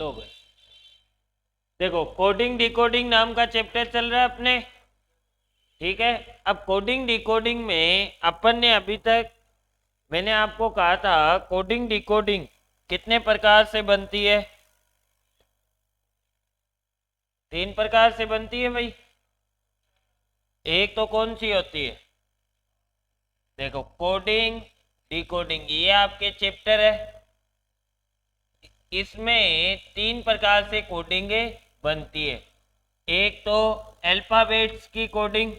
हो गए। देखो कोडिंग डिकोडिंग नाम का चैप्टर चल रहा है अपने, ठीक है। अब कोडिंग डिकोडिंग में अपन ने अभी तक, मैंने आपको कहा था कोडिंग डिकोडिंग कितने प्रकार से बनती है? 3 प्रकार से बनती है भाई। एक तो कौन सी होती है? देखो कोडिंग डिकोडिंग, ये आपके चैप्टर है। इसमें 3 प्रकार से कोडिंगे बनती है। एक तो अल्फाबेट्स की कोडिंग,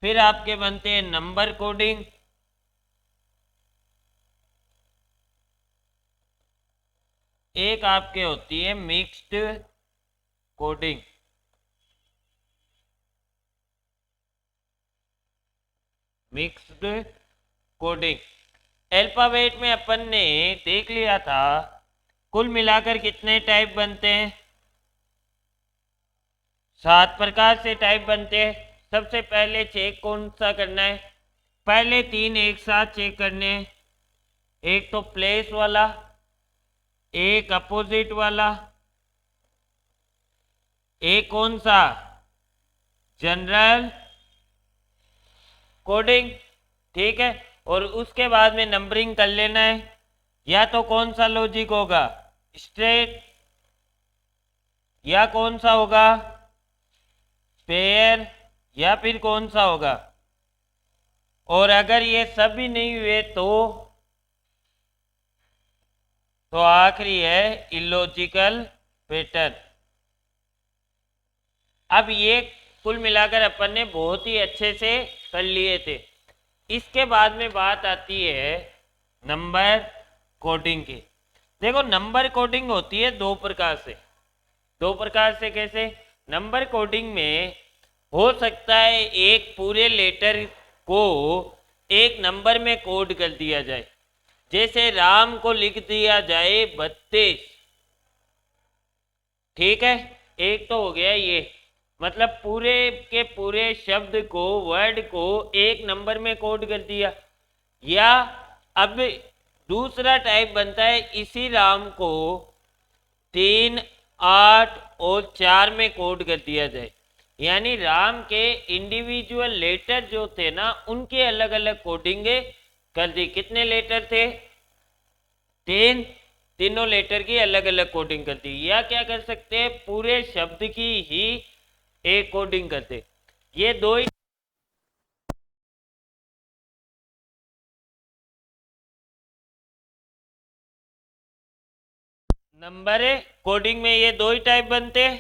फिर आपके बनते हैं नंबर कोडिंग, एक आपके होती है mixed coding. Mixed coding alphabet में अपन ने देख लिया था कुल मिलाकर कितने टाइप बनते हैं? 7 प्रकार से टाइप बनते हैं। सबसे पहले चेक कौन सा करना है? पहले 3 एक साथ चेक करने हैं। एक तो प्लेस वाला, एक अपोजिट वाला, एक कौन सा? जनरल कोडिंग, ठीक है। और उसके बाद में नंबरिंग कर लेना है। या तो कौन सा लॉजिक होगा? स्ट्रेट, या कौन सा होगा? पेयर, या फिर कौन सा होगा? और अगर ये सब भी नहीं हुए तो आखिरी है इलॉजिकल पैटर्न। अब ये कुल मिलाकर अपन ने बहुत ही अच्छे से कर लिए थे। इसके बाद में बात आती है नंबर कोडिंग की। देखो नंबर कोडिंग होती है 2 प्रकार से। 2 प्रकार से कैसे? नंबर कोडिंग में हो सकता है एक पूरे लेटर को एक नंबर में कोड कर दिया जाए। जैसे राम को लिख दिया जाए 32, ठीक है। एक तो हो गया ये, मतलब पूरे के पूरे शब्द को, वर्ड को एक नंबर में कोड कर दिया। या अब दूसरा टाइप बनता है इसी राम को 3, 8 और 4 में कोड कर दिया जाए। यानी राम के इंडिविजुअल लेटर जो थे ना, उनके अलग अलग कोडिंगे कर दी। कितने लेटर थे? 3, तीनों लेटर की अलग अलग कोडिंग करती। या क्या कर सकते हैं, पूरे शब्द की ही एक कोडिंग करते। ये दो ही नंबर है कोडिंग में, ये दो ही टाइप बनते हैं,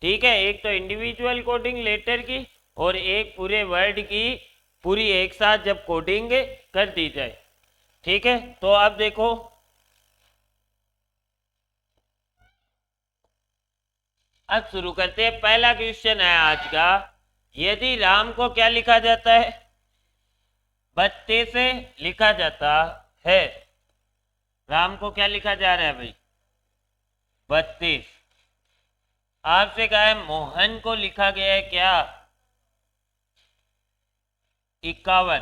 ठीक है। एक तो इंडिविजुअल कोडिंग लेटर की, और एक पूरे वर्ड की पूरी एक साथ जब कोडिंग कर दी जाए, ठीक है। तो अब देखो, अब शुरू करते हैं। पहला क्वेश्चन है आज का, यदि राम को क्या लिखा जाता है? 32 से लिखा जाता है। राम को क्या लिखा जा रहा है भाई? 32। आपसे कहा है मोहन को लिखा गया है क्या? 51।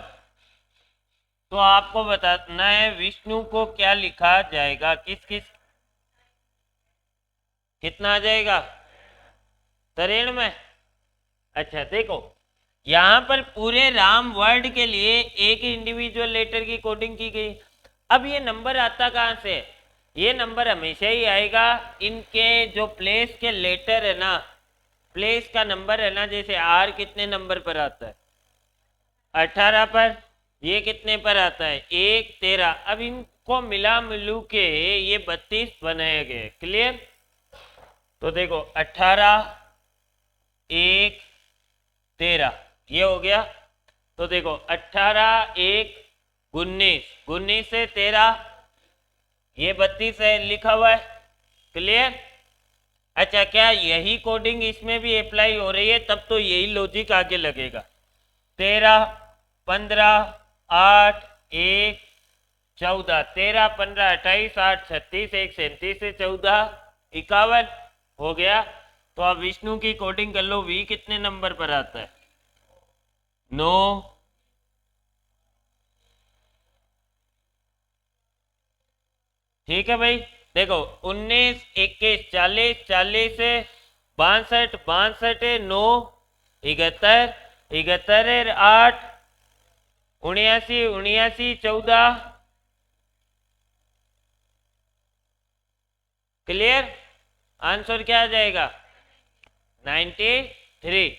तो आपको बताना है विष्णु को क्या लिखा जाएगा, किस किस, कितना आ जाएगा? 93। अच्छा देखो, यहां पर पूरे राम वर्ड के लिए एक इंडिविजुअल लेटर की कोडिंग की गई। अब ये नंबर आता कहां से? ये नंबर हमेशा ही आएगा इनके जो प्लेस के लेटर है ना, प्लेस का नंबर है ना। जैसे आर कितने नंबर पर आता है? 18 पर। ये कितने पर आता है? 1, 13। अब इनको मिला मिलू के ये 32 बनाए गए। क्लियर? तो देखो 18, 1, 13, ये हो गया। तो देखो 18, 1, 19, 19 से 13, ये 32 है लिखा हुआ है। क्लियर? अच्छा, क्या यही कोडिंग इसमें भी अप्लाई हो रही है? तब तो यही लॉजिक आगे लगेगा। 13, 15, 8, 1, 14, 13, 15, 28, 8, 36, 1, 37 से 14, 51 हो गया। तो अब विष्णु की कोडिंग कर लो, वी कितने नंबर पर आता है? 9। ठीक है भाई। देखो 19 21 40 40 से 62 62 9 71 71 8 79 79 14। क्लियर? आंसर क्या आ जाएगा? 93।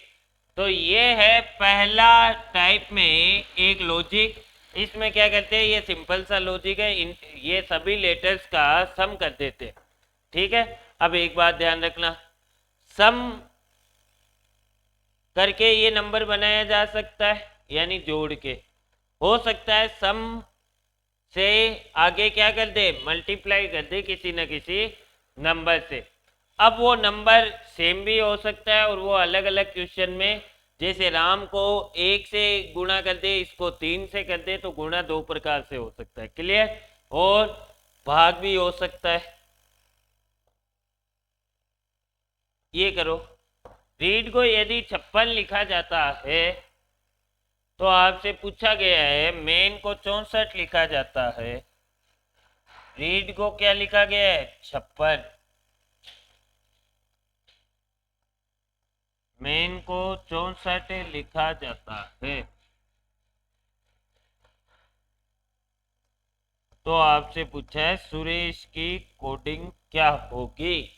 तो ये है पहला टाइप में एक लॉजिक। इसमें क्या करते हैं, ये सिंपल सा लॉजिक है, ये सभी लेटर्स का सम कर देते हैं। ठीक है। अब एक बात ध्यान रखना, सम करके ये नंबर बनाया जा सकता है, यानी जोड़ के। हो सकता है सम से आगे क्या कर दे, मल्टीप्लाई कर दे किसी न किसी नंबर से। अब वो नंबर सेम भी हो सकता है और वो अलग अलग क्वेश्चन में, जैसे राम को 1 से गुणा कर दे, इसको 3 से कर दे, तो गुणा 2 प्रकार से हो सकता है। क्लियर? और भाग भी हो सकता है। ये करो, रीड को यदि 56 लिखा जाता है तो आपसे पूछा गया है मेन को 64 लिखा जाता है, रीड को क्या लिखा गया है? 56। मेन को 64 लिखा जाता है। तो आपसे पूछा है सुरेश की कोडिंग क्या होगी?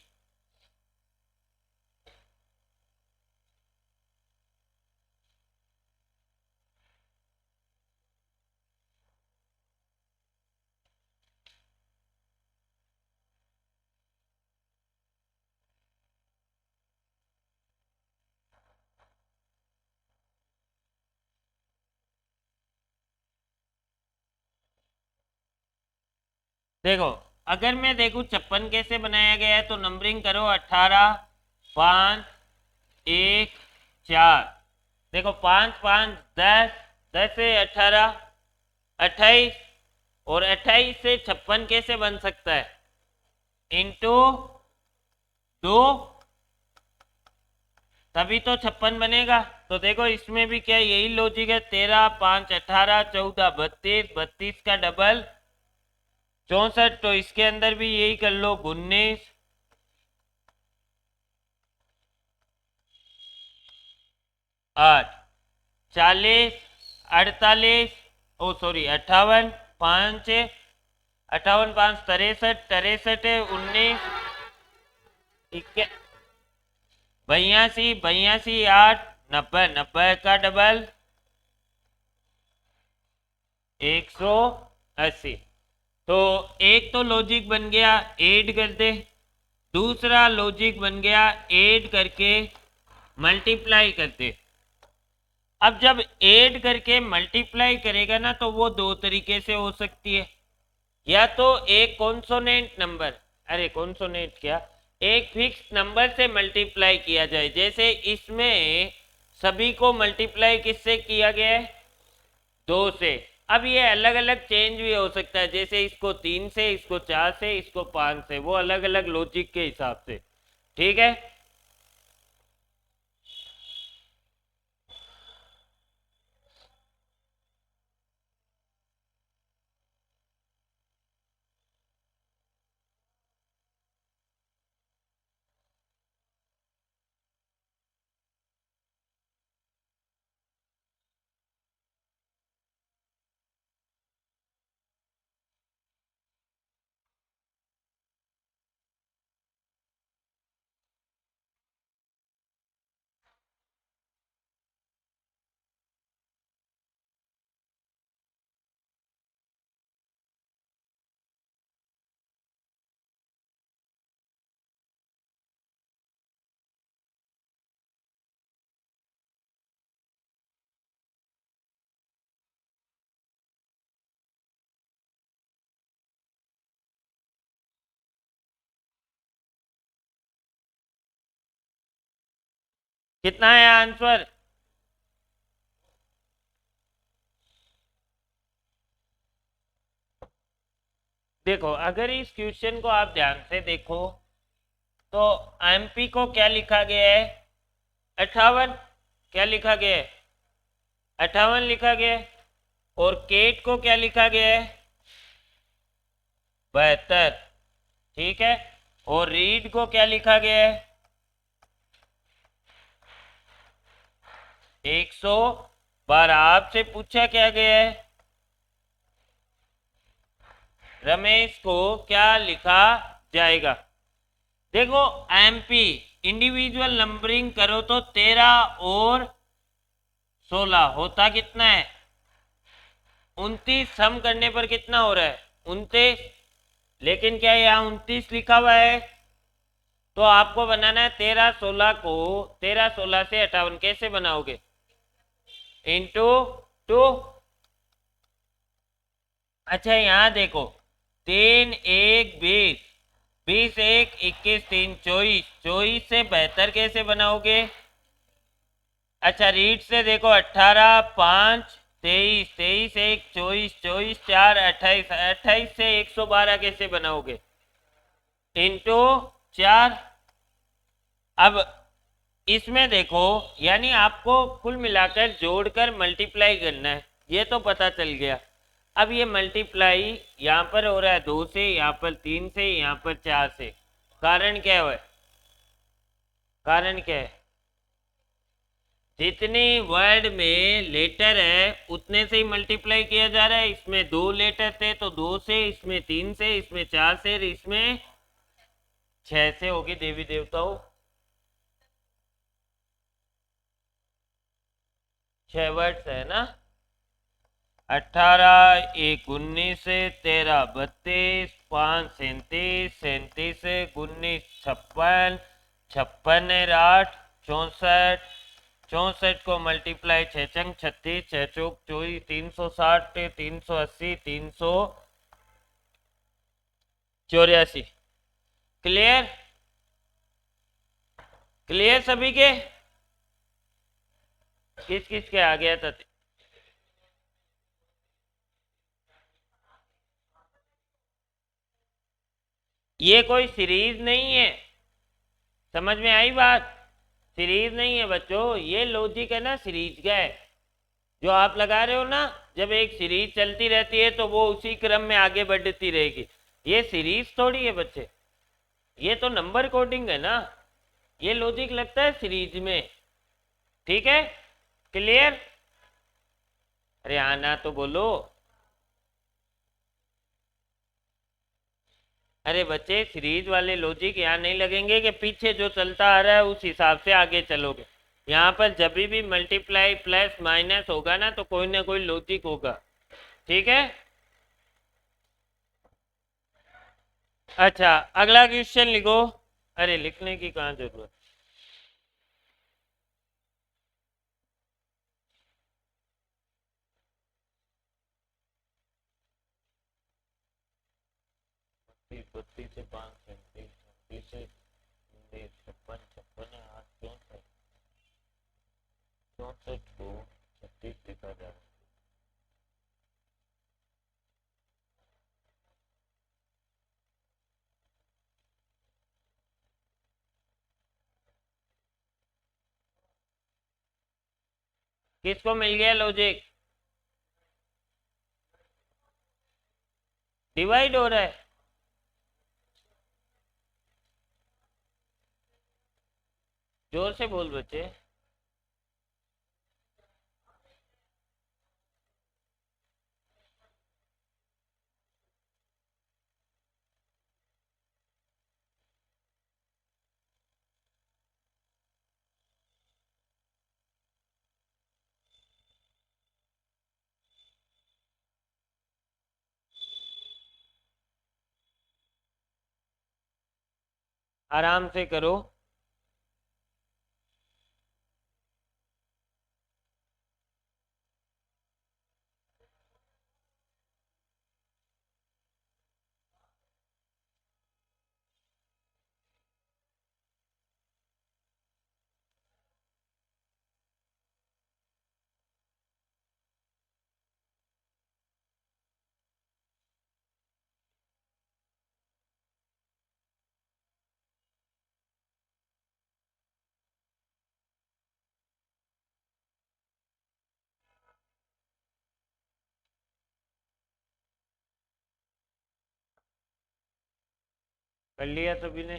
देखो, अगर मैं देखूं 56 कैसे बनाया गया है, तो नंबरिंग करो 18 5 1 4। देखो 5 5 10, 10 से 18 28, और 28 से 56 कैसे बन सकता है? इंटू 2, तभी तो 56 बनेगा। तो देखो इसमें भी क्या यही लॉजिक है, 13 5 18 14 32, 32 का डबल 64, तो इसके अंदर भी यही कर लो 19 8 40 48, ओ सॉरी 58 5 58 5 63 63 19 82 82 8 90 90 का डबल 180। तो एक तो लॉजिक बन गया ऐड कर दे, दूसरा लॉजिक बन गया ऐड करके मल्टीप्लाई कर दे। अब जब ऐड करके मल्टीप्लाई करेगा ना, तो वो दो तरीके से हो सकती है। या तो एक कॉन्सोनेंट नंबर, अरे कॉन्सोनेंट क्या, एक फिक्स नंबर से मल्टीप्लाई किया जाए। जैसे इसमें सभी को मल्टीप्लाई किससे किया गया है? 2 से। अब ये अलग अलग चेंज भी हो सकता है, जैसे इसको 3 से, इसको 4 से, इसको 5 से, वो अलग अलग लॉजिक के हिसाब से। ठीक है। कितना है आंसर? देखो अगर इस क्वेश्चन को आप ध्यान से देखो, तो एमपी को क्या लिखा गया है? 58। क्या लिखा गया है? 58 लिखा गया है। और केट को क्या लिखा गया है? 72, ठीक है। और रीड को क्या लिखा गया है? 112। आपसे पूछा क्या गया है? रमेश को क्या लिखा जाएगा? देखो, एमपी इंडिविजुअल नंबरिंग करो तो 13 और 16 होता कितना है? 29। सम करने पर कितना हो रहा है? 29। लेकिन क्या यहाँ 29 लिखा हुआ है? तो आपको बनाना है 13 16 को, 13 16 से 58 कैसे बनाओगे? इंटू 2। अच्छा यहाँ देखो, 3 1 20, 20 1 21, 3 24, 24 से 72 कैसे बनाओगे? अच्छा रीड से देखो, 18 5 23, 23 1 24, 24 4 28, 28 से 112 कैसे बनाओगे? इंटू 4। अब इसमें देखो, यानी आपको कुल मिलाकर जोड़कर मल्टीप्लाई करना है, ये तो पता चल गया। अब ये मल्टीप्लाई यहाँ पर हो रहा है 2 से, यहाँ पर 3 से, यहाँ पर 4 से। कारण क्या है? कारण क्या है? जितने वर्ड में लेटर है उतने से ही मल्टीप्लाई किया जा रहा है। इसमें 2 लेटर थे तो 2 से, इसमें 3 से, इसमें 4 से, इसमें 6 से होगी देवी देवताओं। 6 वर्ड्स है ना। 18 1 19, 13 32, 5 37, 37 19 56, 56 8 64, 64 को मल्टीप्लाई 6 चंग 36, 6 चौक 24, 360, 380, 384। क्लियर? क्लियर सभी के? किस किस के आ गया था? ये कोई सीरीज नहीं है, समझ में आई बात? सीरीज नहीं है बच्चों, ये लॉजिक है ना सीरीज का है। जो आप लगा रहे हो ना, जब एक सीरीज चलती रहती है तो वो उसी क्रम में आगे बढ़ती रहेगी। ये सीरीज थोड़ी है बच्चे, ये तो नंबर कोडिंग है ना। ये लॉजिक लगता है सीरीज में। ठीक है? क्लियर? अरे आना तो बोलो। अरे बच्चे, सीरीज वाले लॉजिक यहाँ नहीं लगेंगे कि पीछे जो चलता आ रहा है उस हिसाब से आगे चलोगे। यहाँ पर जब भी मल्टीप्लाई प्लस माइनस होगा ना तो कोई ना कोई लॉजिक होगा। ठीक है? अच्छा अगला क्वेश्चन लिखो। अरे लिखने की कहाँ जरूरत? बत्तीस से 5 37, 36 से 56, 56 8 64, 64 को 36 लिखा जा रहा है। किसको मिल गया लॉजिक? डिवाइड हो रहा है। जोर से बोल बच्चे। आराम से करो। कर लिया सभी ने?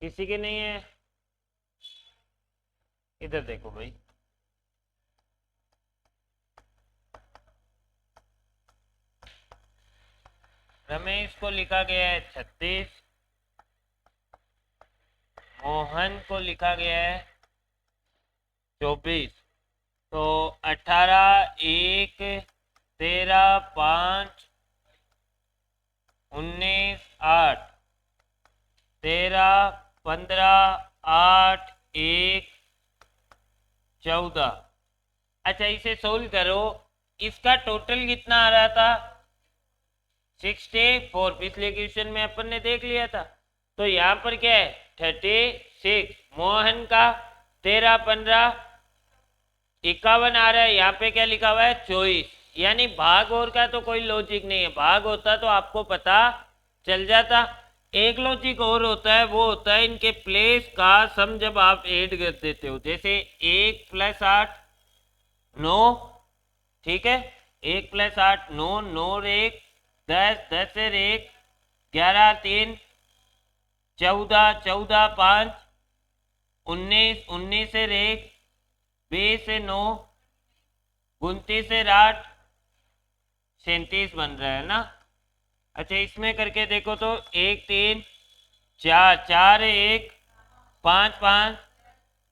किसी के नहीं है? इधर देखो भाई, रमेश को लिखा गया है 36, मोहन को लिखा गया है 24, तो 18, 1, 13, 5, 19, 8, 13, 15, 8, 1, 14। अच्छा, इसे सोल्व करो। इसका टोटल कितना आ रहा था? 64। पिछले क्वेश्चन में अपन ने देख लिया था। तो यहाँ पर क्या है? 36। मोहन का 13, 15, 51 आ रहा है। यहाँ पे क्या लिखा हुआ है? 24। यानी भाग और का तो कोई लॉजिक नहीं है। भाग होता तो आपको पता चल जाता। एक लॉजिक और होता है, वो होता है इनके प्लेस का सम जब आप ऐड कर देते हो। जैसे 1 + 8 9, ठीक है। 1 + 8 9, 9 और 1 10, 10 और 1 11, 3 14, 14 5 19, 19 और 1 20 से 9 29 और 8 37 बन रहा है ना। अच्छा, इसमें करके देखो तो 1 3 4 4 1 5 5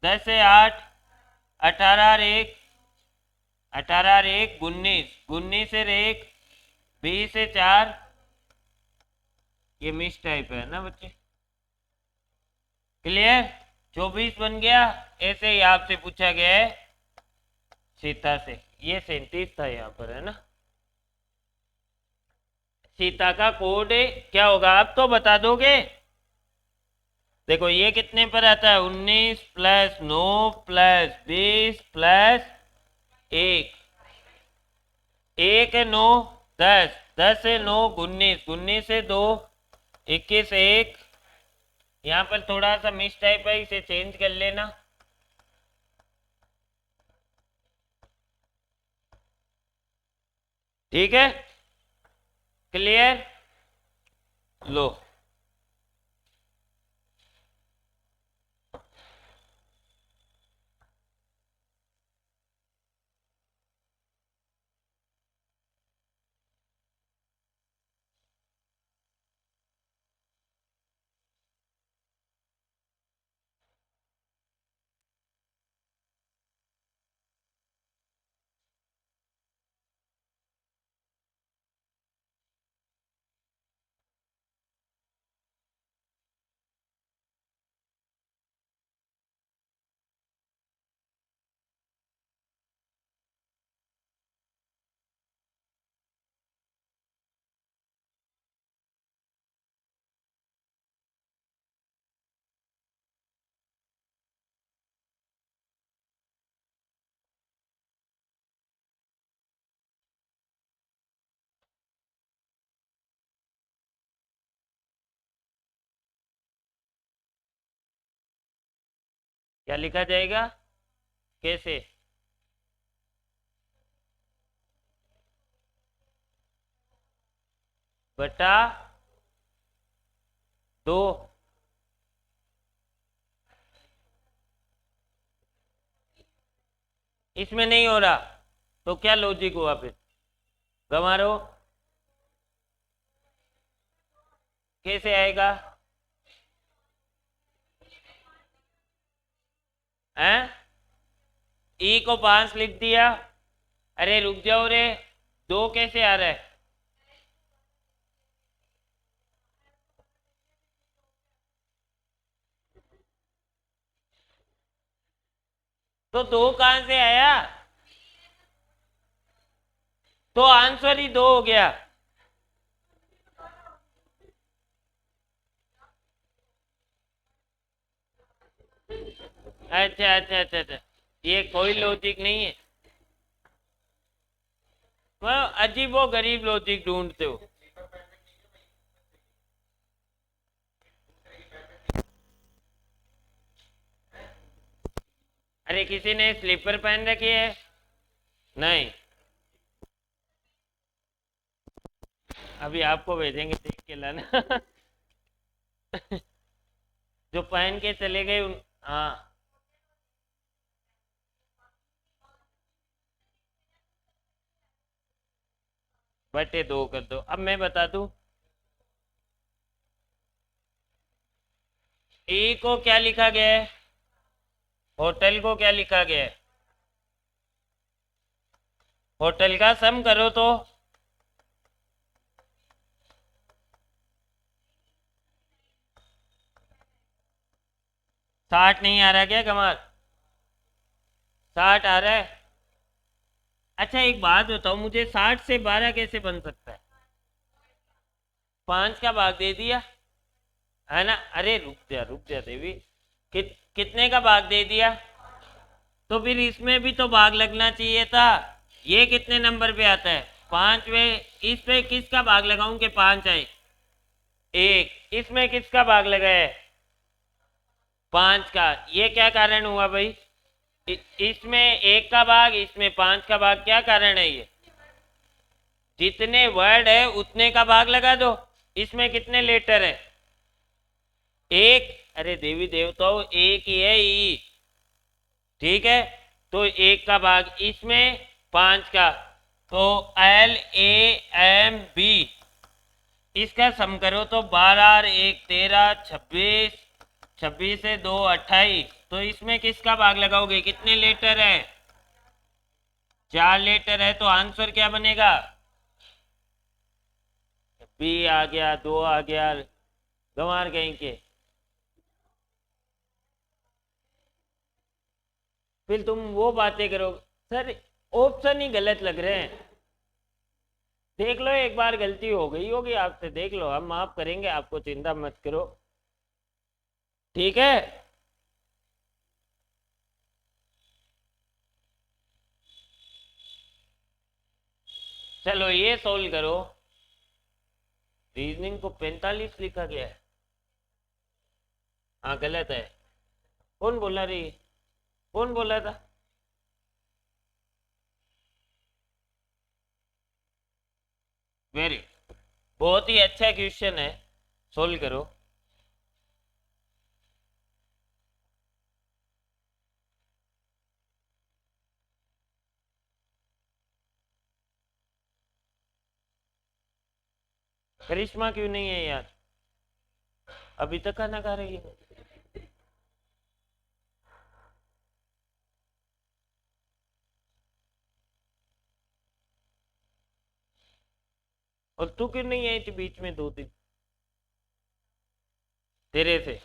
10 से 8 18 और 1 18 और 1 19 19 और 1 20 से 4। ये मिस टाइप है ना बच्चे? क्लियर? 24 बन गया। ऐसे ही आपसे पूछा गया है सीता से। ये 37 था यहाँ पर, है ना। सीता का कोड क्या होगा आप तो बता दोगे? देखो ये कितने पर आता है? 19 + 9 + 20 + 1 1 9 10 10 से 9 19 19 से 2 21 1। यहाँ पर थोड़ा सा मिस टाइप है, इसे चेंज कर लेना। ठीक है, क्लियर? लो, क्या लिखा जाएगा? कैसे? बटा 2। इसमें नहीं हो रहा तो क्या लॉजिक हुआ फिर? गंवारो कैसे आएगा? हैं? ई को 5 लिख दिया। अरे रुक जाओ रे, 2 कैसे आ रहा है? तो 2 कहां से आया? तो आंसर ही 2 हो गया। अच्छा अच्छा अच्छा अच्छा, ये कोई लॉजिक नहीं है। वह अजीब वो गरीब लॉजिक ढूंढते हो। अरे किसी ने स्लीपर पहन रखी है? नहीं, अभी आपको भेजेंगे, देख के लाना। जो पहन के चले गए उन, हाँ। बटे 2 कर दो। अब मैं बता दूं, ए को क्या लिखा गया है, होटल को क्या लिखा गया है, होटल का सम करो तो 60 नहीं आ रहा क्या कमाल? 60 आ रहा है? अच्छा एक बात बताओ मुझे, 60 से 12 कैसे बन सकता है? 5 का भाग दे दिया है ना? अरे रुक जा देवी, कितने का भाग दे दिया? तो फिर इसमें भी तो भाग लगना चाहिए था। ये कितने नंबर पे आता है? 5 में, इस पे किसका भाग लगाऊं कि 5 आए? 1। इसमें किसका भाग लगा है? 5 का। ये क्या कारण हुआ भाई? इसमें 1 का भाग, इसमें 5 का भाग, क्या कारण है ये? जितने वर्ड है उतने का भाग लगा दो। इसमें कितने लेटर है? 1। अरे देवी देवताओं, एक ही है ई, ठीक है। तो 1 का भाग इसमें, 5 का, तो LAMB, इसका सम करो तो 12 और 1 13, 26, 26 से 2 28। तो इसमें किसका भाग लगाओगे, कितने लेटर है? 4 लेटर है, तो आंसर क्या बनेगा? बी आ गया, 2 आ गया, गंवार कहीं के। फिर तुम वो बातें करो सर, ऑप्शन ही गलत लग रहे हैं। देख लो, एक बार गलती हो गई होगी आपसे, देख लो, हम माफ करेंगे आपको, चिंता मत करो, ठीक है। चलो ये सोल्व करो। रीजनिंग को 45 लिखा गया है, हाँ गलत है। कौन बोला रही, कौन बोला था? वेरी, बहुत ही अच्छा क्वेश्चन है, सोल्व करो। करिश्मा क्यों नहीं है यार, अभी तक खाना खा रही है? और तू क्यों नहीं आई थी बीच में 2 दिन? तेरे से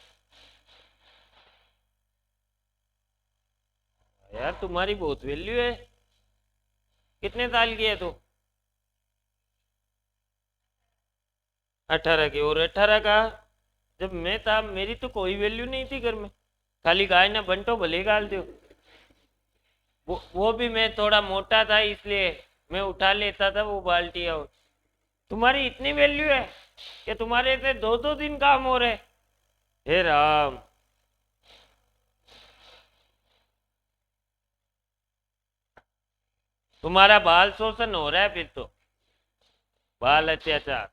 यार, तुम्हारी बहुत वैल्यू है। कितने साल की है तू? 18 की। और 18 का, जब मैं था मेरी तो कोई वैल्यू नहीं थी घर में, खाली गाय ना बंटो भले गाल दो। वो भी मैं थोड़ा मोटा था इसलिए मैं उठा लेता था वो बाल्टी। और तुम्हारी इतनी वैल्यू है कि तुम्हारे से 2-2 दिन काम हो रहे? हे राम। तुम्हारा बाल शोषण हो रहा है फिर तो, बाल अत्याचार।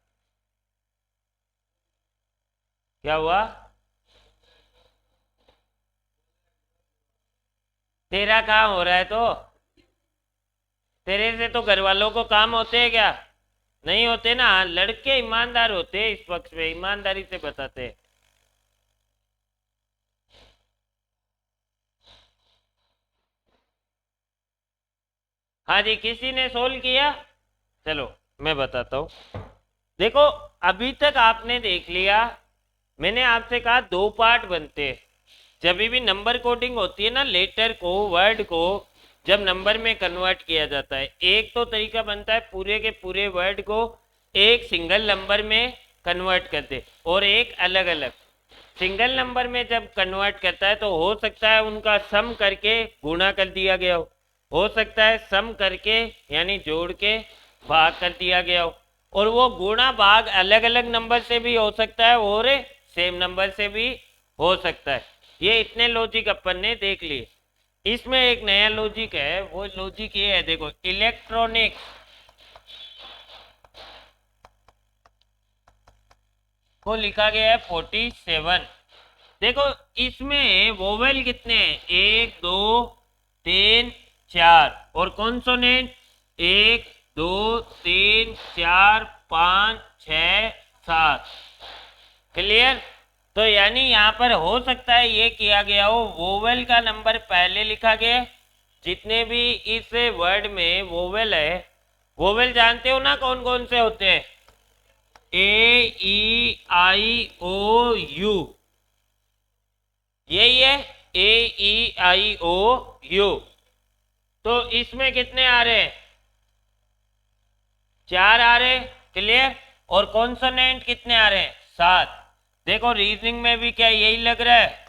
क्या हुआ? तेरा कहाँ हो रहा है तो? तेरे से तो घर वालों को काम होते हैं क्या? नहीं होते ना। लड़के ईमानदार होते हैं, इस पक्ष में ईमानदारी से बताते हैं। हाँ जी, किसी ने सोल्व किया? चलो मैं बताता हूँ। देखो, अभी तक आपने देख लिया, मैंने आपसे कहा 2 पार्ट बनते हैं जब भी नंबर कोडिंग होती है ना, लेटर को, वर्ड को जब नंबर में कन्वर्ट किया जाता है। एक तो तरीका बनता है पूरे के पूरे वर्ड को एक सिंगल नंबर में कन्वर्ट कर दे, और एक अलग अलग। सिंगल नंबर में जब कन्वर्ट करता है तो हो सकता है उनका सम करके गुणा कर दिया गया हो सकता है सम करके यानी जोड़ के भाग कर दिया गया हो, और वो गुणा भाग अलग अलग नंबर से भी हो सकता है और सेम नंबर से भी हो सकता है। ये इतने लॉजिक अपन ने देख लिए। इसमें एक नया लॉजिक है, वो लॉजिक ये है, देखो इलेक्ट्रॉनिक को लिखा गया है 47। देखो इसमें वोवेल कितने हैं, 1 2 3 4, और कॉन्सोनेंट 1 2 3 4 5 6 7। क्लियर? तो यानी यहाँ पर हो सकता है ये किया गया हो, वोवेल का नंबर पहले लिखा गया, जितने भी इस वर्ड में वोवेल है, वोवेल जानते हो ना कौन कौन से होते हैं, ए ई आई ओ यू, यही है ए ई आई ओ यू। तो इसमें कितने आ रहे हैं, 4 आ रहे। क्लियर? और कॉन्सोनेंट कितने आ रहे हैं, 7। देखो रीजनिंग में भी क्या यही लग रहा है,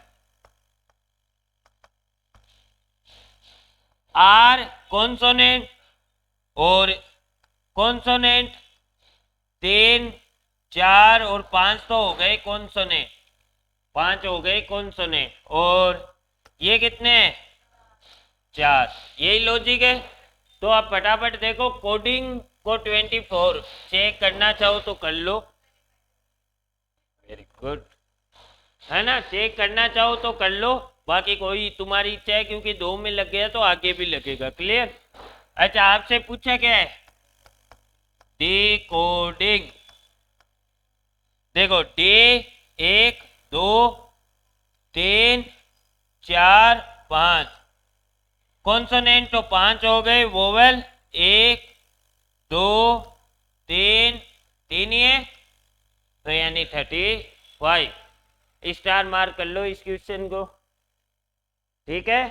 आर कॉन्सोनेंट और कॉन्सोनेंट 3 4 और 5 तो हो गए कॉन्सोनेंट, 5 हो गए कॉन्सोनेंट, और ये कितने हैं, 4। यही लॉजिक है। तो आप फटाफट देखो कोडिंग को 24 चेक करना चाहो तो कर लो, वेरी गुड, है ना, चेक करना चाहो तो कर लो, बाकी कोई तुम्हारी इच्छा है, क्योंकि 2 में लग गया तो आगे भी लगेगा। क्लियर? अच्छा आपसे पूछा क्या है, डिकोडिंग। देखो डी 1 2 3 4 5, कॉन्सोनेंट तो 5 हो गए, वोवेल 1 2 3 3 ही है, तो यानी 35। स्टार मार्क कर लो इस क्वेश्चन को। ठीक है,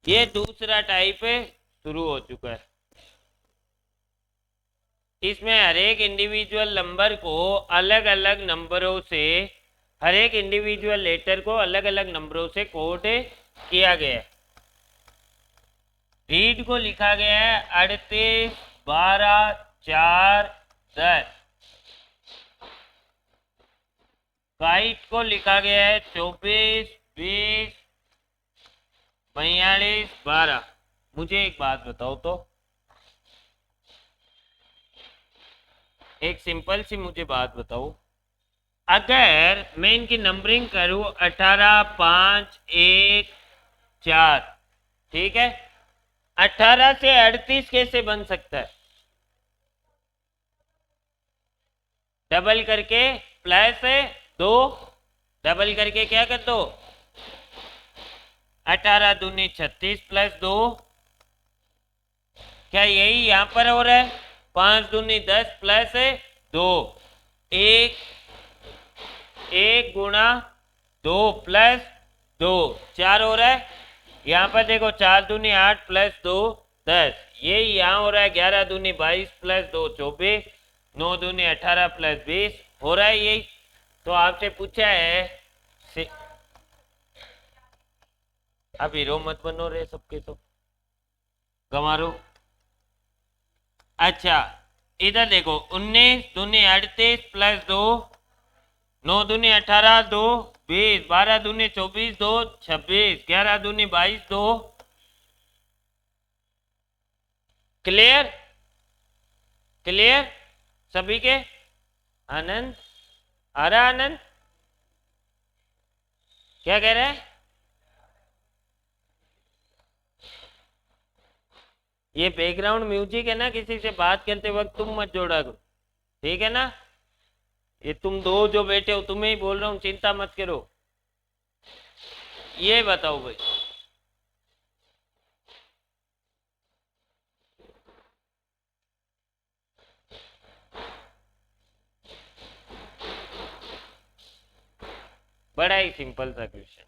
ये दूसरा टाइप है, शुरू हो चुका है। इसमें हर एक इंडिविजुअल नंबर को अलग अलग नंबरों से, हर एक इंडिविजुअल लेटर को अलग अलग नंबरों से कोड किया गया है। रीड को लिखा गया है 38 12 4 10। राइट को लिखा गया है 24 20 42 12। मुझे एक बात बताओ तो, एक सिंपल सी मुझे बात बताओ, अगर मैं इनकी नंबरिंग करूं 18 5 1 4, ठीक है, 18 से 38 कैसे बन सकता है, डबल करके प्लस 2, डबल करके क्या कर दो, 18 दूनी 36 प्लस 2, क्या यही यहां पर हो रहा है, 5 दूनी 10 प्लस 2, 1 गुणा 2 प्लस 2, 4 हो रहा है। यहाँ पर देखो 4 दूनी 8 प्लस 2 10, यही यहाँ हो रहा है 11 दूनी 22 प्लस 2 24, 9 दूनी 18 प्लस 20 हो रहा है यही। तो आपसे पूछा है, अब हीरो मत बनो रे सबके सब, गंवारो। अच्छा इधर देखो 19 दूनी 38 प्लस 2, 9 दूनी 18 2 20, 12 दूनी 24 2 26, 11 दूनी 22 2। क्लियर? क्लियर सभी के? आनंद आ रहा? आनंद क्या कह रहे हैं? ये बैकग्राउंड म्यूजिक है ना, किसी से बात करते वक्त तुम मत जोड़ा करो, ठीक है ना। ये तुम दो जो बैठे हो तुम्हें ही बोल रहा हूँ, चिंता मत करो। ये बताओ भाई, बड़ा ही सिंपल सा क्वेश्चन।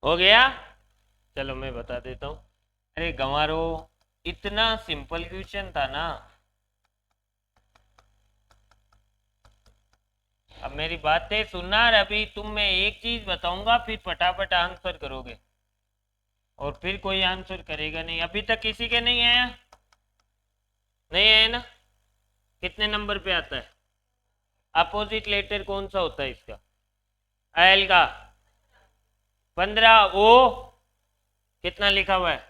हो गया। चलो मैं बता देता हूँ। अरे गंवारो, इतना सिंपल क्वेश्चन था ना। अब मेरी बातें सुनना, और अभी तुम, मैं एक चीज बताऊंगा फिर फटाफट आंसर करोगे, और फिर कोई आंसर करेगा नहीं। अभी तक किसी के नहीं आया? नहीं आया ना? कितने नंबर पे आता है? अपोजिट लेटर कौन सा होता है इसका? एल का 15। ओ कितना लिखा हुआ है?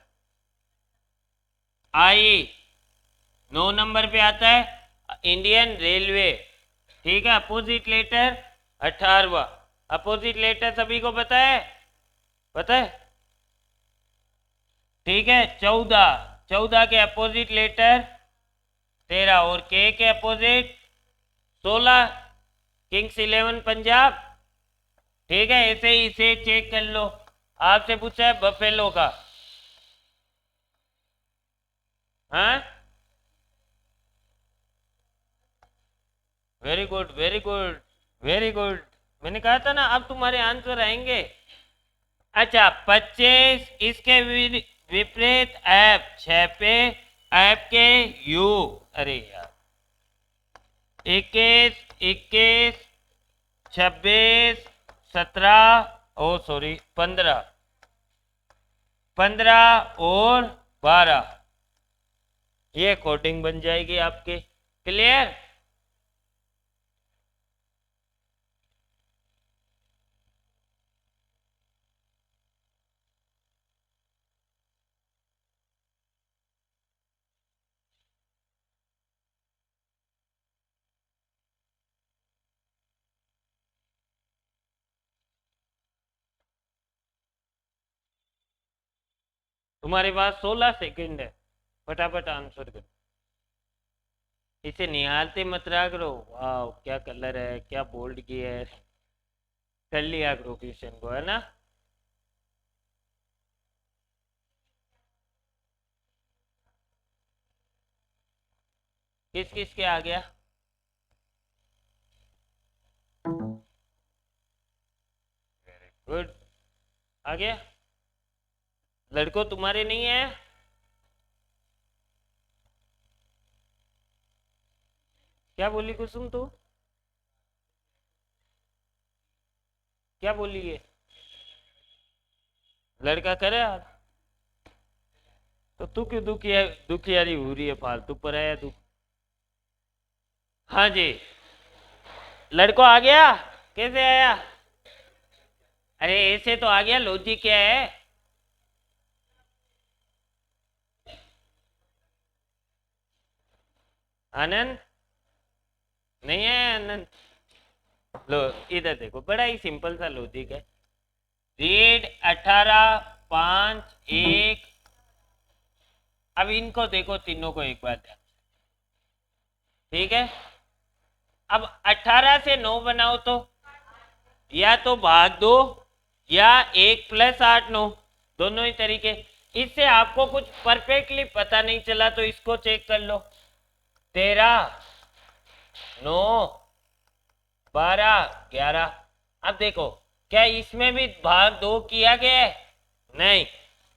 आई 9 नंबर पे आता है। Indian railway. ठीक है, अपोजिट लेटर 18वां। अपोजिट लेटर सभी को पता है? पता है? ठीक है, 14। 14 के अपोजिट लेटर 13, और के अपोजिट 16। किंग्स 11 पंजाब। ठीक है, ऐसे ही इसे चेक कर लो। आपसे पूछा है बफेलो का। हाँ, very good, very good, very good. मैंने कहा था ना अब तुम्हारे आंसर आएंगे। अच्छा, 25 इसके विपरीत ऐप 6 पे। ऐप के यू। अरे यार, 21, 21, 26, 17, ओ सॉरी 15, 15 और 12, ये कोडिंग बन जाएगी आपके। क्लियर? तुम्हारे पास 16 सेकंड है, फटाफट आंसर करो। इसे निहालते मत रहा करो। वाह, क्या कलर है, क्या बोल्ड किया है। कर लिया करो क्वेश्चन को, है ना? किस किस के आ गया? गुड। आ गया। लड़कों तुम्हारे नहीं है? क्या बोली कुसुम तू? क्या बोली ये? लड़का करे यार? तो तू क्यों दुखियारी हो रही है फालतू पर है तू? हाँ जी। लड़को आ गया? कैसे आया? अरे ऐसे तो आ गया, लॉजिक क्या है? आनंद नहीं है? आनंद लो, इधर देखो, बड़ा ही सिंपल सा लॉजिक है। रीड 18, 5, 1। अब इनको देखो तीनों को एक बार ध्यान। ठीक है, अब 18 से 9 बनाओ तो या तो भाग दो, या 1 + 8 9, दोनों ही तरीके। इससे आपको कुछ परफेक्टली पता नहीं चला तो इसको चेक कर लो। 13, 9, 12, 11। अब देखो, क्या इसमें भी भाग 2 किया गया है? नहीं,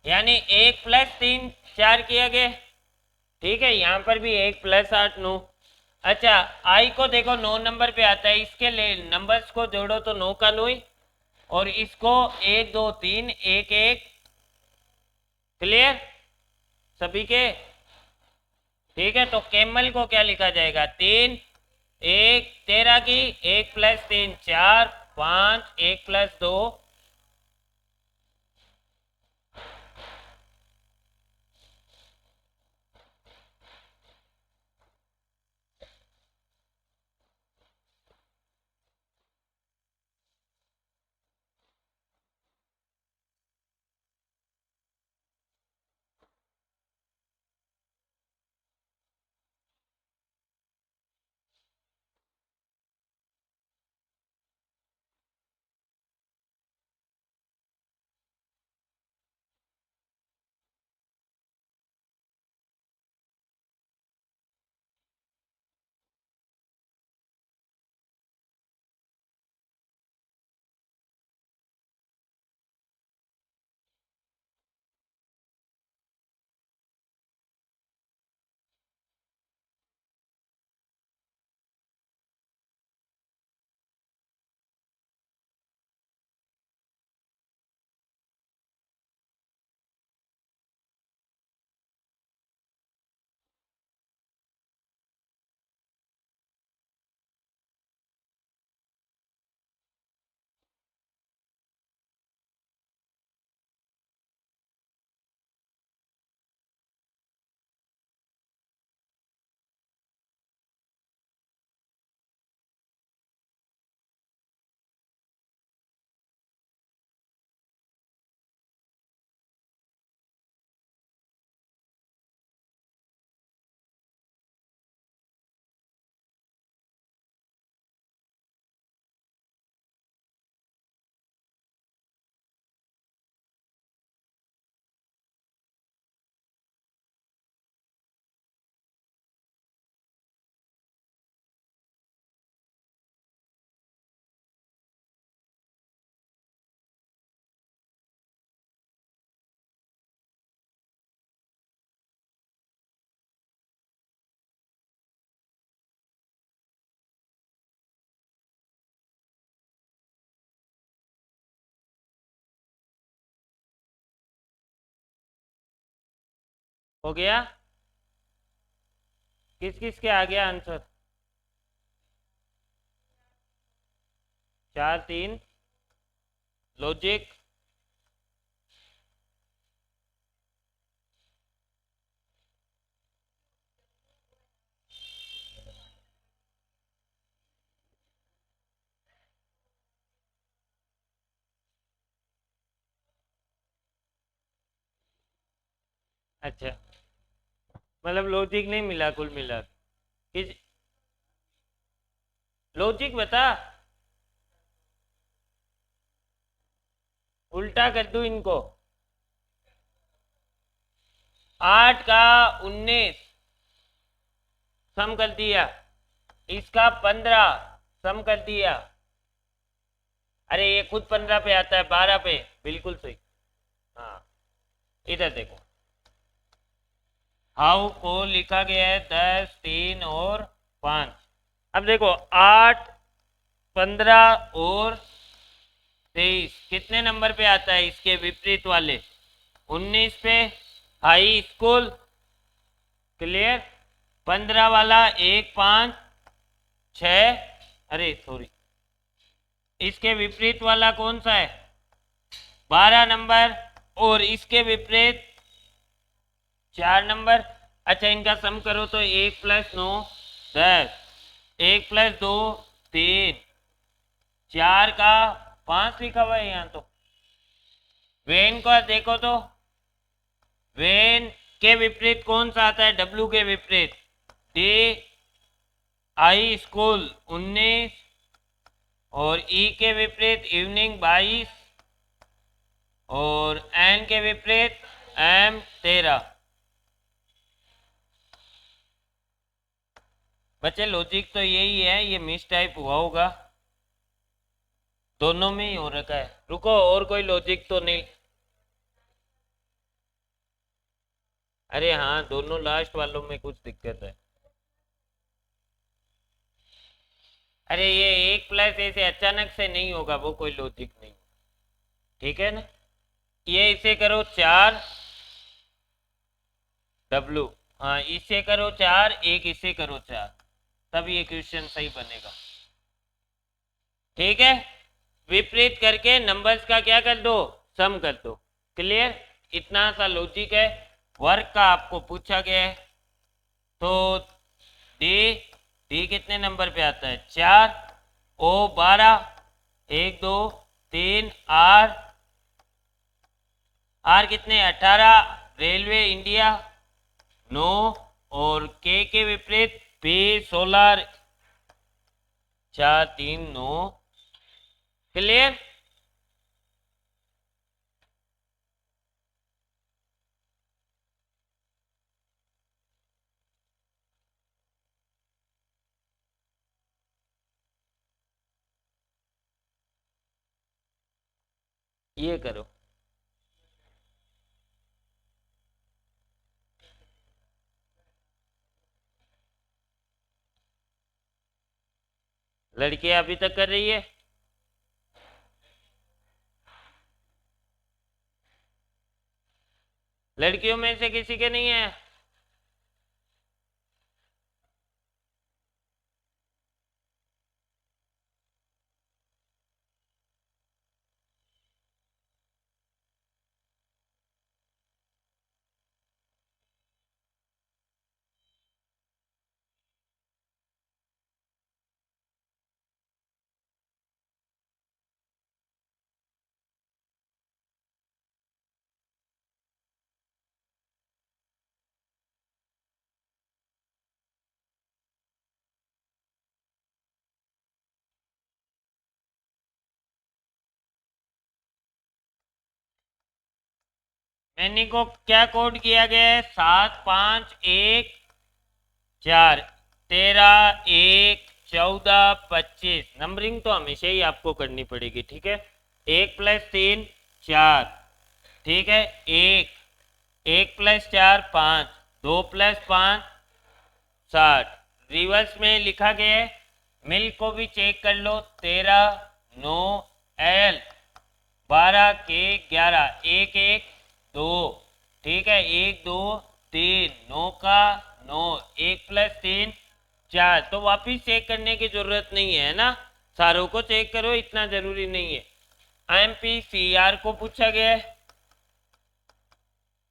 यानी 1 + 3 4 किया गया। ठीक है, यहां पर भी 1 + 8 9। अच्छा, आई को देखो 9 नंबर पे आता है, इसके लिए नंबर्स को जोड़ो तो 9 का 9 ही, और इसको 1 2 3 1 1। क्लियर सभी के? ठीक है, तो कैमल को क्या लिखा जाएगा? 3 1 13 की 1 + 3 4 5 1 + 2। हो गया? किस किस के आ गया आंसर? 4 3 लॉजिक, अच्छा मतलब लॉजिक नहीं मिला कुल मिला किस? लॉजिक बता, उल्टा कर दूं इनको। 8 का 19 सम कर दिया, इसका 15 सम कर दिया। अरे ये खुद 15 पे आता है, 12 पे, बिल्कुल सही। हाँ इधर देखो, हाउ को लिखा गया है 10 3 और 5। अब देखो 8 15 और 23 कितने नंबर पे आता है? इसके विपरीत वाले 19 पे, हाई स्कूल, क्लियर। 15 वाला 1 5 6, अरे सॉरी, इसके विपरीत वाला कौन सा है? 12 नंबर, और इसके विपरीत 4 नंबर। अच्छा इनका सम करो तो 1 + 9 10, 1 + 2 3, 4 का 5 लिखा हुआ है यहाँ तो। वेन का देखो तो, वेन के विपरीत कौन सा आता है? डब्ल्यू के विपरीत डी, आई स्कूल 19, और ई के विपरीत इवनिंग 22, और एन के विपरीत एम 13। बच्चे लॉजिक तो यही है, ये मिस टाइप हुआ होगा, दोनों में ही हो रखा है। रुको और कोई लॉजिक तो नहीं? अरे हाँ दोनों लास्ट वालों में कुछ दिक्कत है। अरे ये 1 + ऐसे अचानक से नहीं होगा, वो कोई लॉजिक नहीं, ठीक है ना। ये इसे करो 4 डब्लू, हाँ इसे करो 4, एक इसे करो 4, तब ये क्वेश्चन सही बनेगा, ठीक है। विपरीत करके नंबर्स का क्या कर दो? सम कर दो, क्लियर। इतना सा लॉजिक है। वर्क का आपको पूछा गया है, तो डी, डी कितने नंबर पे आता है? 4, ओ 12, 1 2 3, आर, आर कितने? 18, रेलवे इंडिया 9, और के विपरीत पी 16, 4 3 9, क्लियर। ये करो, लड़कियां अभी तक कर रही है। लड़कियों में से किसी के नहीं है? मैंने को क्या कोड किया गया है? 7 5 1 4, 13 1 14 25। नंबरिंग तो हमेशा ही आपको करनी पड़ेगी, ठीक है। 1 + 3 4, ठीक है। 1 1 + 4 5, 2 + 5 7। रिवर्स में लिखा गया है, मिल्क को भी चेक कर लो। 13 9 एल, 12 के 11, 1 1 2, ठीक है। 1 2 3, 9 का 9, 1 + 3 4। तो वापिस चेक करने की जरूरत नहीं है ना, सारों को चेक करो, इतना जरूरी नहीं है। MPCR को पूछा गया है,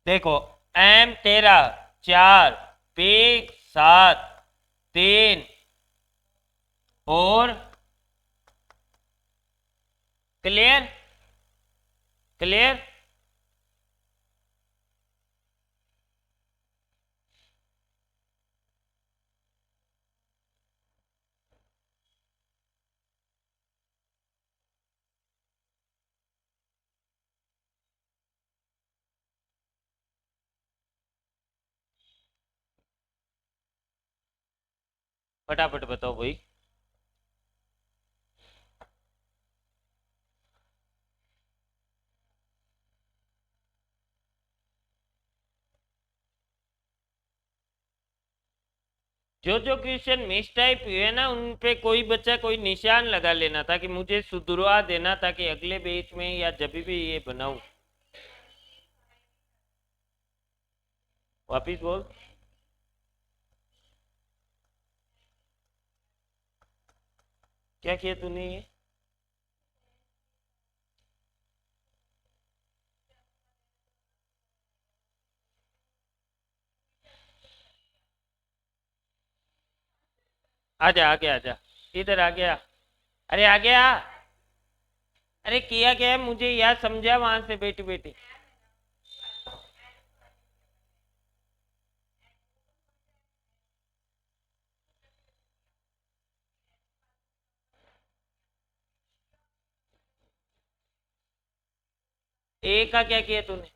देखो M 13, 4, P 7, 3 और क्लियर क्लियर। फटाफट बताओ भाई। जो जो क्वेश्चन मिस टाइप हुए ना, उन पे कोई बच्चा कोई निशान लगा लेना, ताकि मुझे सुधरवा देना, ताकि अगले बैच में या जब भी ये बनाऊं। वापिस बोल। क्या किया तूने ये? आजा आगे आजा, इधर आ गया। अरे आ गया। अरे किया क्या है मुझे यार समझा वहां से बेटी बेटी। ए का क्या किया तूने?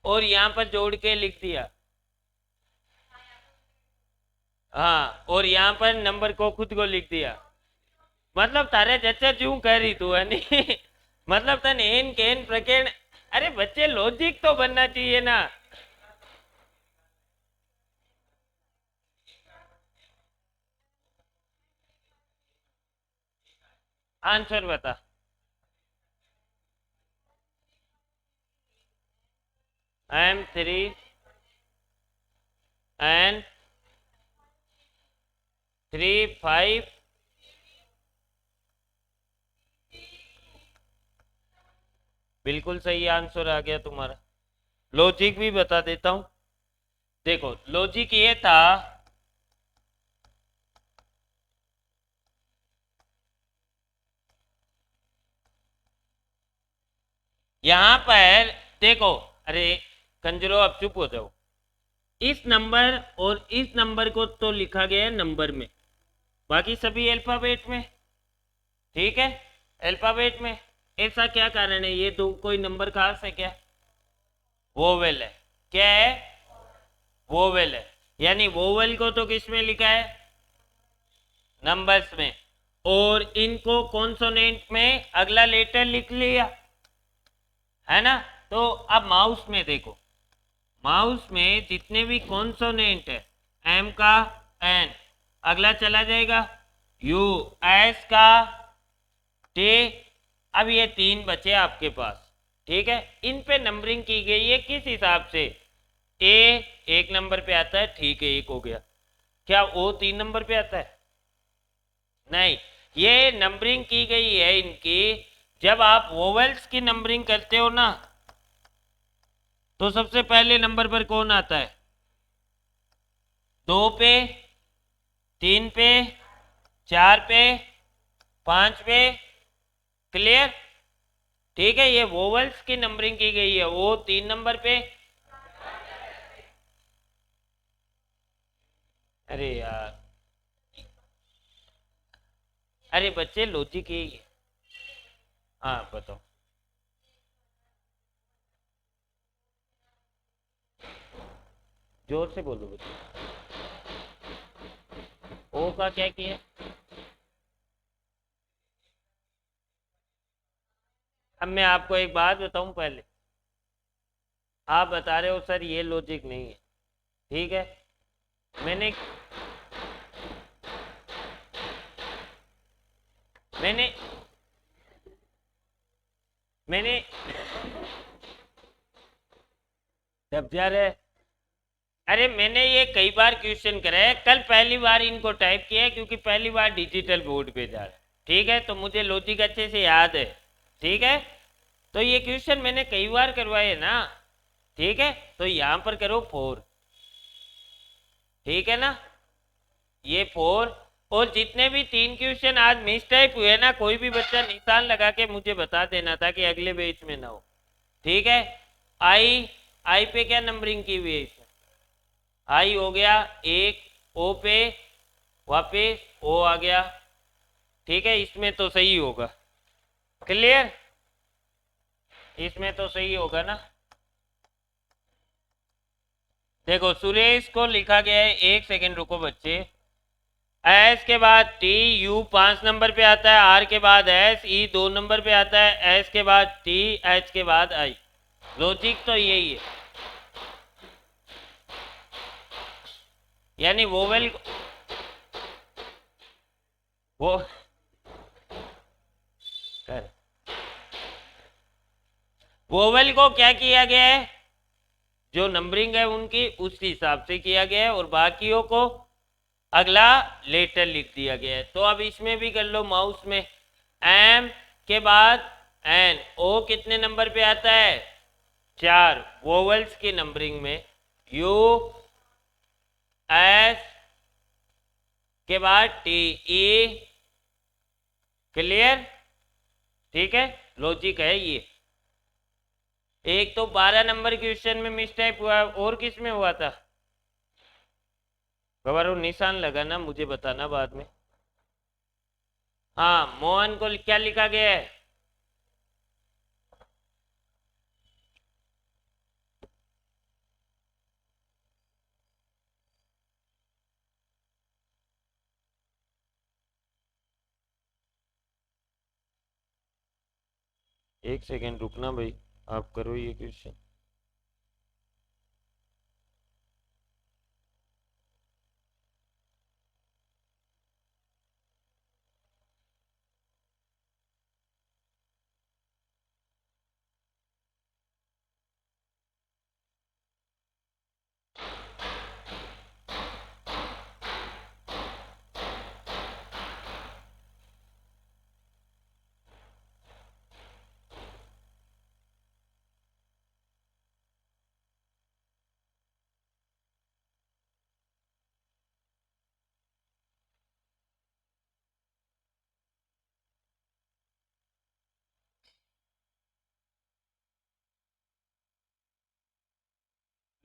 और यहाँ पर जोड़ के लिख दिया। हाँ, और यहाँ पर नंबर को खुद को लिख दिया। मतलब तारे जच्चा क्यों कर रही तू है नहीं मतलब तन एन केन प्रकेण। अरे बच्चे लॉजिक तो बनना चाहिए ना। आंसर बता। M3 and 3 5। बिल्कुल सही आंसर आ गया तुम्हारा। लॉजिक भी बता देता हूं। देखो लॉजिक ये था, यहां पर देखो। अरे कंजरो अब चुप हो जाओ। इस नंबर और इस नंबर को तो लिखा गया है नंबर में, बाकी सभी अल्फाबेट में। ठीक है, अल्फाबेट में। ऐसा क्या कारण है, ये तो कोई नंबर खास है क्या? वोवेल है। क्या है? वोवेल है। यानी वोवेल को तो किस में लिखा है? नंबर्स में। और इनको कॉन्सोनेंट में अगला लेटर लिख लिया, है ना? तो अब माउस में देखो, माउस में जितने भी कॉन्सोनेंट है, एम का एन, अगला चला जाएगा यू, एस का टी। अब ये 3 बचे आपके पास। ठीक है, इन पे नंबरिंग की गई है किस हिसाब से? ए 1 नंबर पे आता है, ठीक है 1 हो गया। क्या ओ 3 नंबर पे आता है? नहीं, ये नंबरिंग की गई है इनकी। जब आप वोवेल्स की नंबरिंग करते हो ना, तो सबसे पहले नंबर पर कौन आता है? 2 पे, 3 पे, 4 पे, 5 पे। क्लियर? ठीक है, ये वोवेल्स की नंबरिंग की गई है, वो 3 नंबर पे। अरे यार, अरे बच्चे लॉजिक ही। हाँ बताओ। जोर से बोलो बच्चे। ओ का क्या किया? अब मैं आपको एक बात बताऊं पहले। आप बता रहे हो सर ये लॉजिक नहीं है, ठीक है। मैंने मैंने मैंने जब जा रहे, अरे मैंने ये कई बार क्वेश्चन करा है, कल पहली बार इनको टाइप किया है क्योंकि पहली बार डिजिटल बोर्ड पे जा रहा है। ठीक है, तो मुझे लॉजिक अच्छे से याद है। ठीक है, तो ये क्वेश्चन मैंने कई बार करवाए ना। ठीक है, तो यहां पर करो 4। ठीक है ना, ये 4। और जितने भी 3 क्वेश्चन आज मिस टाइप हुए ना, कोई भी बच्चा निशान लगा के मुझे बता देना था कि अगले बैच में ना हो। ठीक है, आई, आई पे क्या नंबरिंग की हुई है इसमें? आई हो गया 1, ओ पे वापिस ओ आ गया। ठीक है, इसमें तो सही होगा। क्लियर, इसमें तो सही होगा ना। देखो सुरेश को लिखा गया है, एक सेकेंड रुको बच्चे। एस के बाद टी, यू 5 नंबर पे आता है, आर के बाद एस, ई 2 नंबर पे आता है, एस के बाद टी, एच के बाद आई। लॉजिक तो यही है, यानी वोवेल वो कर वोवेल को क्या किया गया है, जो नंबरिंग है उनकी उस हिसाब से किया गया है, और बाकियों को अगला लेटर लिख दिया गया है। तो अब इसमें भी कर लो माउस में। एम के बाद एन, ओ कितने नंबर पे आता है? 4 वोवेल्स की नंबरिंग में। यू, एस के बाद टी, ई। क्लियर, ठीक है, लॉजिक है ये। एक तो 12 नंबर क्वेश्चन में मिसटाइप हुआ, और किस में हुआ था? गवारो निशान लगाना, मुझे बताना बाद में। हाँ, मोहन को क्या लिखा गया है? एक सेकेंड रुकना भाई, आप करो ये क्वेश्चन।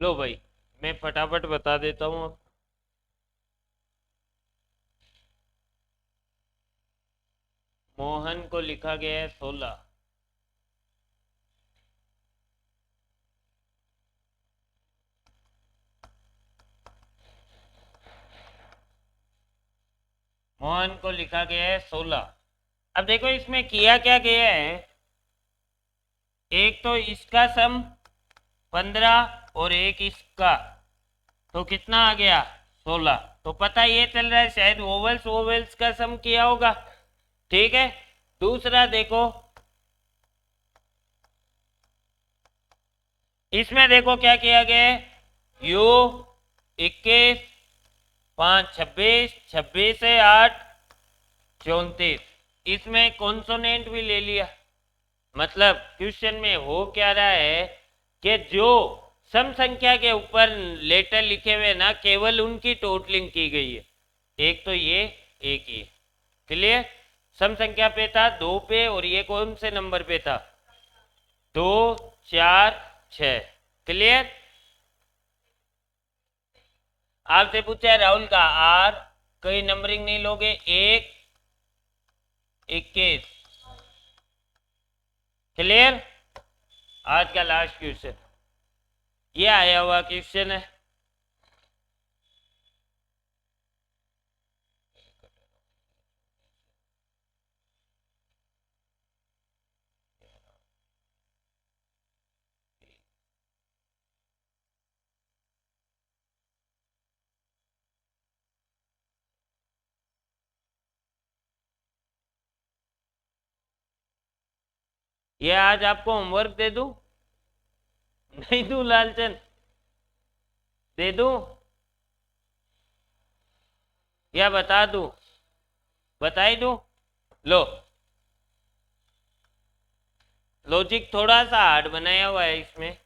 लो भाई, मैं फटाफट बता देता हूँ अब। मोहन को लिखा गया है 16। मोहन को लिखा गया है 16। अब देखो इसमें किया क्या गया है, एक तो इसका सम 15 और एक इसका, तो कितना आ गया? 16। तो पता ये चल रहा है शायद ओवल्स ओवल्स का सम किया होगा। ठीक है, दूसरा देखो, इसमें देखो क्या किया गया है। यू 21, 5 26, 26 से 8 34। इसमें कॉन्सोनेंट भी ले लिया। मतलब क्वेश्चन में हो क्या रहा है कि जो सम संख्या के ऊपर लेटर लिखे हुए ना, केवल उनकी टोटलिंग की गई है। एक तो ये, एक ये। क्लियर, सम संख्या पे था 2 पे, और ये कौन से नंबर पे था? 2 4 6। क्लियर, आपसे पूछा है राहुल का आर, कई नंबरिंग नहीं लोगे? 1 21। क्लियर, आज का लास्ट क्वेश्चन ये आया हुआ क्वेश्चन है। ये आज आपको होमवर्क दे दूं? नहीं दूं लालचंद? दे दूं या बता दूं? बता ही दूं? लो, लॉजिक थोड़ा सा हार्ड बनाया हुआ है इसमें।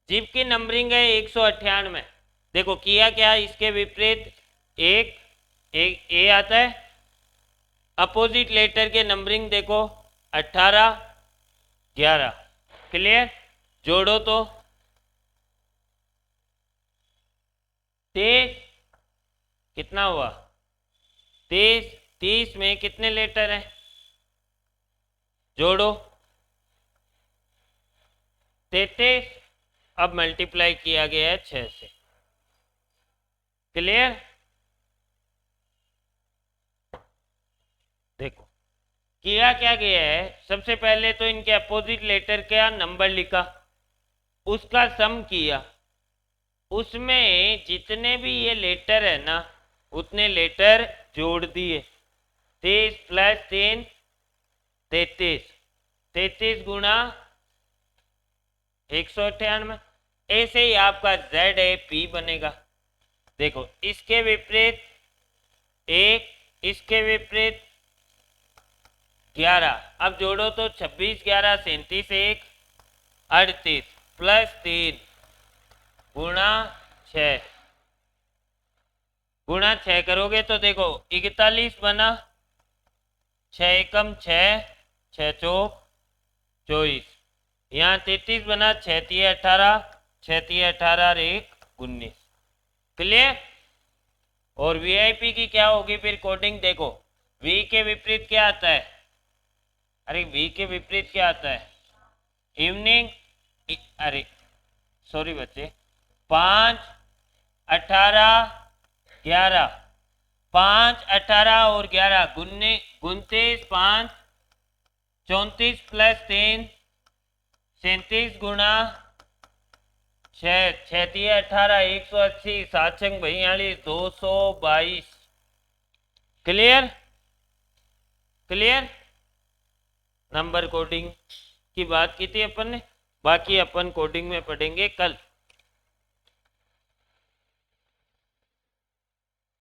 जीप की नंबरिंग है 198। देखो किया क्या, इसके विपरीत एक ए आता है। अपोजिट लेटर के नंबरिंग देखो 18 11। क्लियर? जोड़ो तो 30 कितना हुआ? 30। 30 में कितने लेटर हैं? जोड़ो 33। अब मल्टीप्लाई किया गया है 6 से। क्लियर? देखो किया क्या गया है, सबसे पहले तो इनके अपोजिट लेटर का नंबर लिखा, उसका सम किया, उसमें जितने भी ये लेटर है ना उतने लेटर जोड़ दिए। 30 + 3 33। 33 गुणा 198। ऐसे ही आपका Z है P बनेगा। देखो इसके विपरीत 1, इसके विपरीत 11। अब जोड़ो तो 26 11 37 1 38 + 3 गुणा 6। गुणा 6 करोगे तो देखो 41 बना, 6 एकम 6, 6 चौक 24। यहाँ 33 बना, 6 तिये 18, 6 तिये 18 और 1 19। क्लियर? और वीआईपी की क्या होगी फिर कोडिंग? देखो वी के विपरीत क्या आता है? अरे वी के विपरीत क्या आता है? इवनिंग। अरे सॉरी बच्चे, 5 18 11। 5 18 और 11 29 5 34 + 3 37 गुणा 6, 6 तिये 18 180 7 छंग 42 222। क्लियर? क्लियर? नंबर कोडिंग की बात की थी अपन ने, बाकी अपन कोडिंग में पढ़ेंगे कल।